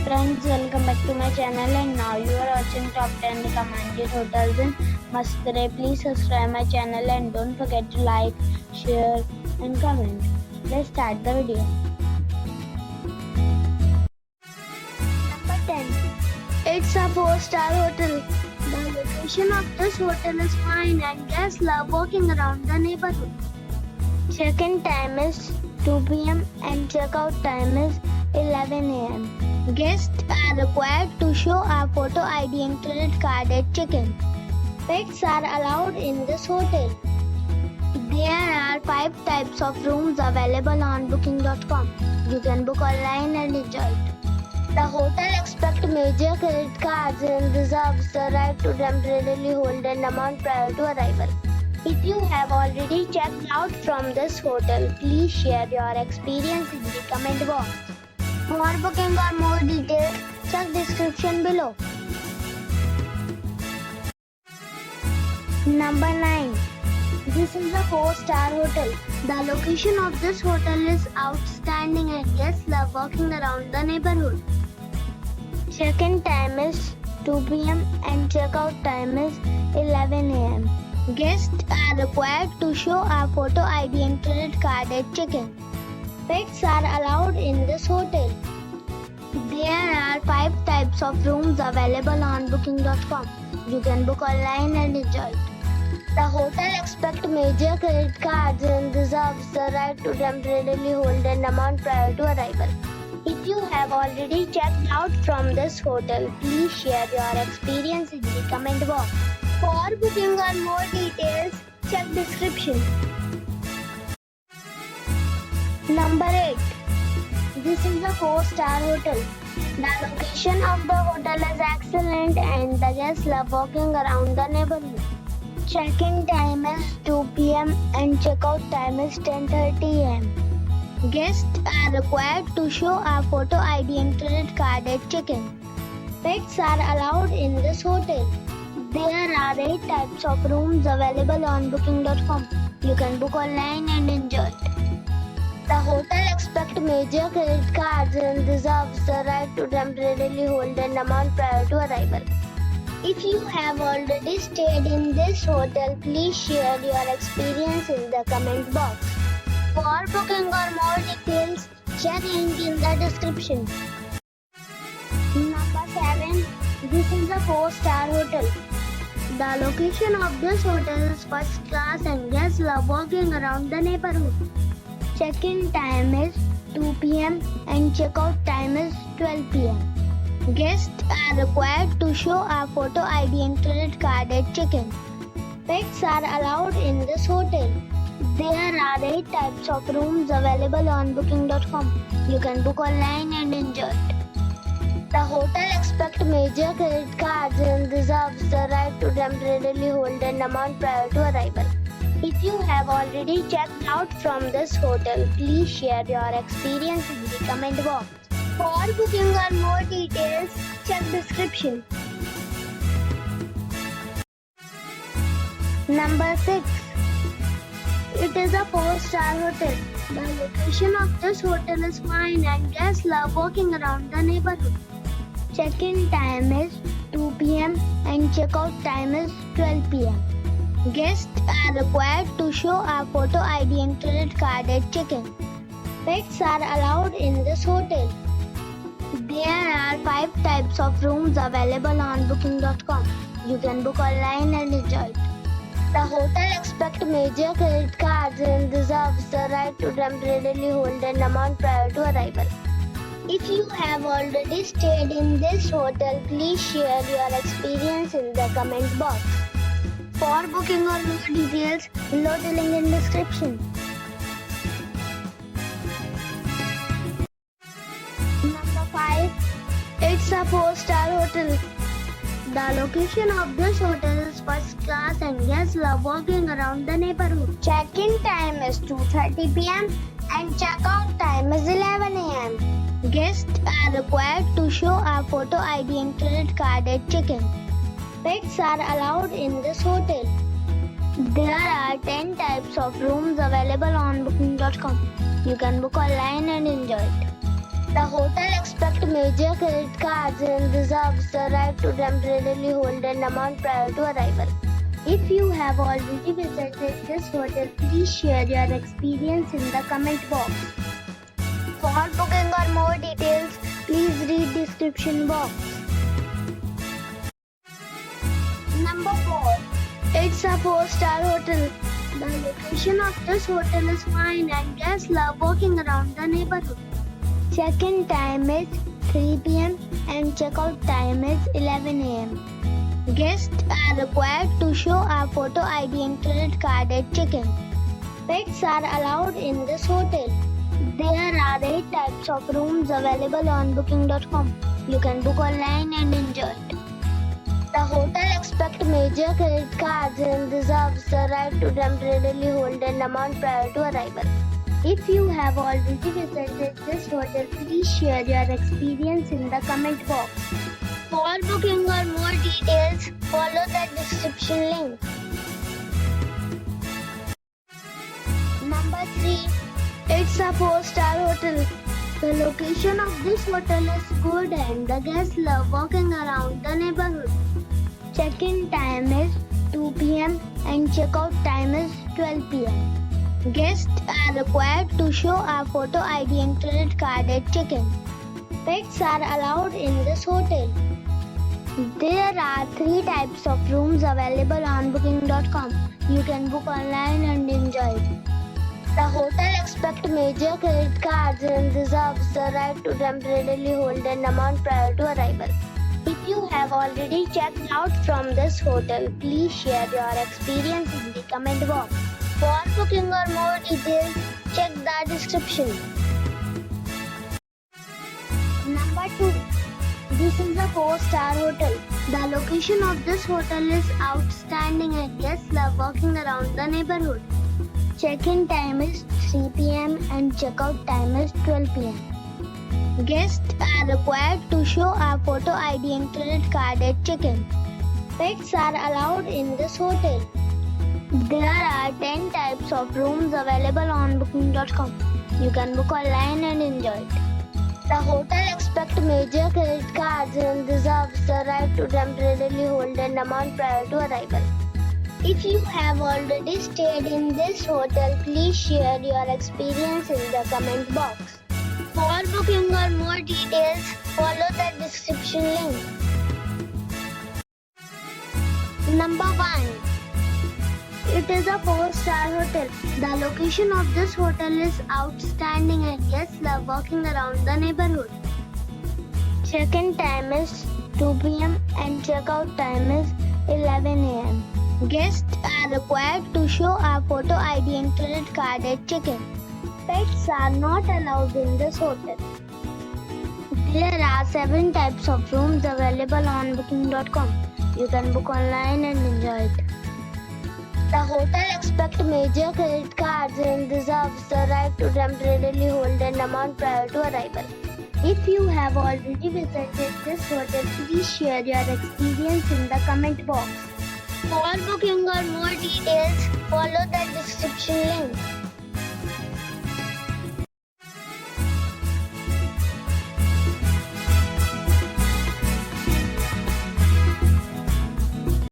Friends, welcome back to my channel, and now you are watching top 10 recommended hotels in Mestre. Please subscribe my channel and don't forget to like, share and comment. Let's start the video. Number 10. It's a 4-star hotel. The location of this hotel is fine and guests love walking around the neighborhood. Check-in time is 2 p.m. and check-out time is 11 a.m. Guests are required to show a photo ID and credit card at check-in. Pets are allowed in this hotel. There are 5 types of rooms available on booking.com. You can book online and enjoy it. The hotel accepts major credit cards and reserves the right to temporarily hold an amount prior to arrival. If you have already checked out from this hotel, please share your experience in the comment box. For booking or more details, check description below. Number 9. This is a 4-star hotel. The location of this hotel is outstanding and guests love walking around the neighborhood. Check-in time is 2 p.m. and check-out time is 11 a.m. Guests are required to show a photo ID and credit card at check-in. Pets are allowed in this hotel. There are 5 types of rooms available on booking.com. You can book online and enjoy it. The hotel accepts major credit cards and reserves the right to temporarily hold an amount prior to arrival. If you have already checked out from this hotel, please share your experience in the comment box. For booking or more details, check description. Number 8. This is a 4-star hotel. The location of the hotel is excellent and the guests love walking around the neighborhood. Check-in time is 2 p.m. and check-out time is 10:30 a.m. Guests are required to show a photo ID and credit card at check-in. Pets are allowed in this hotel. There are 8 types of rooms available on booking.com. You can book online and enjoy it. The hotel accepts major credit cards and reserves the right to temporarily hold an amount prior to arrival. If you have already stayed in this hotel, please share your experience in the comment box. For booking or more details, check link in the description. Number 7. This is a 4-star hotel. The location of this hotel is first class and guests love walking around the neighborhood. Check-in time is 2 p.m. and check-out time is 12 p.m. Guests are required to show a photo ID and credit card at check-in. Pets are allowed in this hotel. There are 8 types of rooms available on booking.com. You can book online and enjoy it. The hotel accepts major credit cards and reserves the right to temporarily hold an amount prior to arrival. If you have already checked out from this hotel, please share your experience in the comment box. For booking or more details, check description. Number 6. It is a 4-star hotel. The location of this hotel is fine and guests love walking around the neighborhood. Check-in time is 2 p.m. and check-out time is 12 p.m. Guests are required to show a photo ID and credit card at check-in. Pets are allowed in this hotel. There are 5 types of rooms available on booking.com. You can book online and enjoy it. The hotel accepts major credit cards and reserves the right to temporarily hold an amount prior to arrival. If you have already stayed in this hotel, please share your experience in the comment box. For booking or more details, below the link in description. Number 5. It's a 4-star hotel. The location of this hotel is first class and guests love walking around the neighborhood. Check-in time is 2:30 p.m. and check-out time is 11 a.m. Guests are required to show a photo ID and credit card at check-in. Pets are allowed in this hotel. There are 10 types of rooms available on booking.com. You can book online and enjoy it. The hotel accepts major credit cards and reserves the right to temporarily hold an amount prior to arrival. If you have already visited this hotel, please share your experience in the comment box. For booking or more details, please read description box. Number 4. It's a 4-star hotel. The location of this hotel is fine and guests love walking around the neighborhood. Check-in time is 3 p.m. and check-out time is 11 a.m. Guests are required to show a photo ID and credit card at check-in. Pets are allowed in this hotel. There are 8 types of rooms available on booking.com. You can book online and enjoy it. The hotel expects major credit cards and reserves the right to temporarily hold an amount prior to arrival. If you have already visited this hotel, please share your experience in the comment box. For booking or more details, follow the description link. Number 3. It's a 4-star hotel. The location of this hotel is good and the guests love walking around the neighborhood. Check-in time is 2 p.m. and check-out time is 12 p.m. Guests are required to show a photo ID and credit card at check-in. Pets are allowed in this hotel. There are 3 types of rooms available on booking.com. You can book online and enjoy it. The hotel expects major credit cards and reserves the right to temporarily hold an amount prior to arrival. If you have already checked out from this hotel, please share your experience in the comment box. For booking or more details, check the description. Number 2. This is a 4-star hotel. The location of this hotel is outstanding and guests love walking around the neighborhood. Check-in time is 3 p.m. and check-out time is 12 p.m. Guests are required to show a photo ID and credit card at check-in. Pets are allowed in this hotel. There are 10 types of rooms available on booking.com. You can book online and enjoy it. The hotel expects major credit cards and reserves the right to temporarily hold an amount prior to arrival. If you have already stayed in this hotel, please share your experience in the comment box. For booking or more details, follow the description link. Number 1. It is a 4-star hotel. The location of this hotel is outstanding and guests love walking around the neighborhood. Check-in time is 2 p.m. and check-out time is 11 a.m. Guests are required to show a photo ID and credit card at check-in. Pets are not allowed in this hotel. There are 7 types of rooms available on booking.com. You can book online and enjoy it. The hotel expects major credit cards and reserves the right to temporarily hold an amount prior to arrival. If you have already visited this hotel, please share your experience in the comment box. For booking or more details, follow the description link.